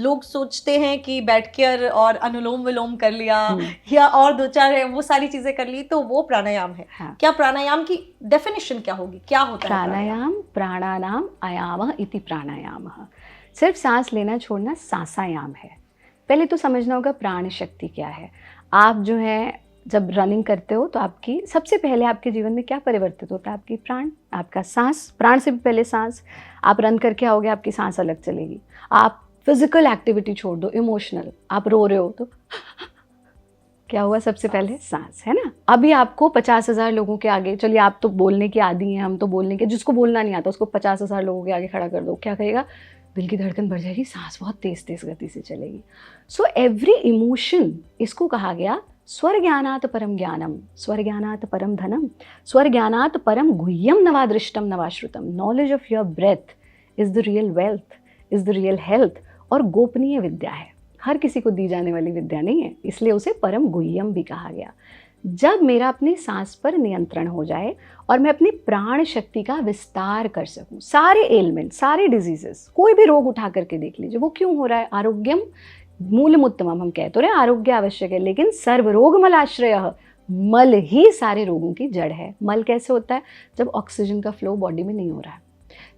लोग सोचते हैं कि बैठकर और अनुलोम विलोम कर लिया हम्म। या और दो चार है वो सारी चीजें कर ली तो वो प्राणायाम है। हाँ। क्या प्राणायाम की डेफिनेशन क्या होगी, क्या होता है प्राणायाम? प्राणायाम प्राणानाम आयामः इति प्राणायामः। सिर्फ सांस लेना छोड़ना सांसायाम है। पहले तो समझना होगा प्राण शक्ति क्या है। आप जो है जब रनिंग करते हो तो आपकी सबसे पहले आपके जीवन में क्या परिवर्तित होता है? आपकी प्राण, आपका सांस, प्राण से भी पहले सांस। आप रन करके आओगे आपकी सांस अलग चलेगी। आप फिजिकल एक्टिविटी छोड़ दो, इमोशनल, आप रो रहे हो तो क्या हुआ? सबसे पहले सांस, है ना। अभी आपको 50,000 लोगों के आगे, चलिए आप तो बोलने की आदी हैं, हम तो बोलने के, जिसको बोलना नहीं आता उसको 50,000 लोगों के आगे खड़ा कर दो, क्या कहेगा? दिल की धड़कन बढ़ जाएगी, सांस बहुत तेज तेज गति से चलेगी। सो एवरी इमोशन, इसको कहा गया स्वर्ज्ञानात् परम ज्ञानम, स्वर्ज्ञानात् परम धनम, स्वर्ज्ञानात् परम गुह्यम नवादृष्टम नवाश्रुतम। Knowledge of your breath is the real wealth, is the real health, और गोपनीय विद्या है, हर किसी को दी जाने वाली विद्या नहीं है, इसलिए उसे परम गुह्यम भी कहा गया। जब मेरा अपनी सांस पर नियंत्रण हो जाए और मैं अपनी प्राण शक्ति का विस्तार कर सकूं, सारे एलिमेंट, सारे डिजीजेस, कोई भी रोग उठा करके देख लीजिए, वो क्यों हो रहा है? आरोग्यम मूलमुत्तमम, हम कह तो रहे आरोग्य आवश्यक है, लेकिन सर्व रोग मलाश्रय, मल ही सारे रोगों की जड़ है। मल कैसे होता है? जब ऑक्सीजन का फ्लो बॉडी में नहीं हो रहा है।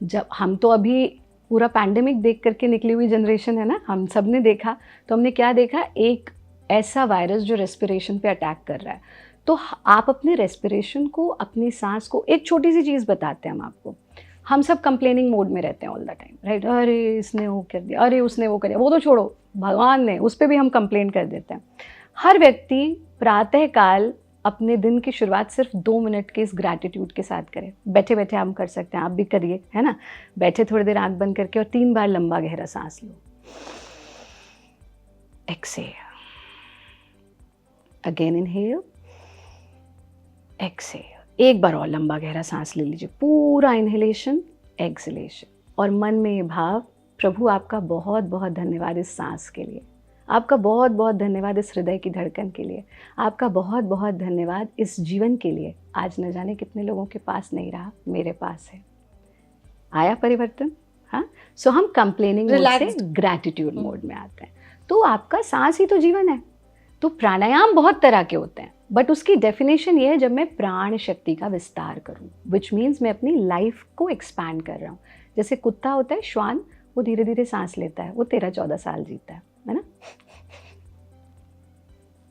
जब हम तो अभी पूरा पैंडेमिक देख करके निकली हुई जनरेशन है ना, हम सब ने देखा, तो हमने क्या देखा? एक ऐसा वायरस जो रेस्पिरेशन पे अटैक कर रहा है। तो आप अपने रेस्पिरेशन को, अपनी सांस को, एक छोटी सी चीज़ बताते हैं हम आपको। हम सब कंप्लेनिंग मोड में रहते हैं ऑल द टाइम, राइट? अरे इसने वो कर दिया, अरे उसने वो कर दिया, वो तो छोड़ो, भगवान ने, उस पर भी हम कंप्लेन कर देते हैं। हर व्यक्ति प्रातःकाल अपने दिन की शुरुआत सिर्फ 2 मिनट के इस ग्रैटिट्यूड के साथ करें। बैठे बैठे हम कर सकते हैं, आप भी करिए, है ना। बैठे थोड़ी देर आंख बंद करके और 3 बार लंबा गहरा सांस लो। Exhale, again inhale, exhale. एक बार और लंबा गहरा सांस ले लीजिए, पूरा इनहेलेशन, एक्सहेलेशन, और मन में ये भाव, प्रभु आपका बहुत बहुत धन्यवाद इस सांस के लिए, आपका बहुत बहुत धन्यवाद इस हृदय की धड़कन के लिए, आपका बहुत बहुत धन्यवाद इस जीवन के लिए। आज न जाने कितने लोगों के पास नहीं रहा, मेरे पास है। आया परिवर्तन? हाँ। सो हम कंप्लेनिंग मोड से ग्रैटिट्यूड मोड में आते हैं। तो आपका सांस ही तो जीवन है। तो प्राणायाम बहुत तरह के होते हैं, बट उसकी डेफिनेशन ये है जब मैं प्राण शक्ति का विस्तार करूं, विच मीन्स मैं अपनी लाइफ को एक्सपैंड कर रहा हूँ। जैसे कुत्ता होता है, श्वान, वो धीरे धीरे सांस लेता है, वो 13-14 साल जीता है ना।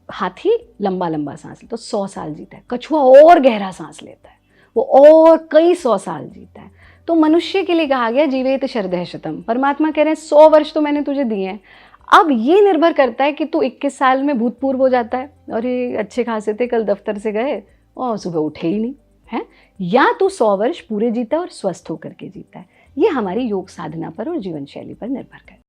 हाथी लंबा लंबा सांस लेता है, तो 100 साल जीता है। कछुआ और गहरा सांस लेता है, वो और कई 100 साल जीता है। तो मनुष्य के लिए कहा गया जीवेत शरदः शतम्। परमात्मा कह रहे हैं 100 वर्ष तो मैंने तुझे दिए हैं। अब ये निर्भर करता है कि तू 21 साल में भूतपूर्व हो जाता है, अरे अच्छे खासे थे, कल दफ्तर से गए और सुबह उठे ही नहीं है, या तू 100 वर्ष पूरे जीता और स्वस्थ होकर के जीता है। ये हमारी योग साधना पर और जीवन शैली पर निर्भर करता है।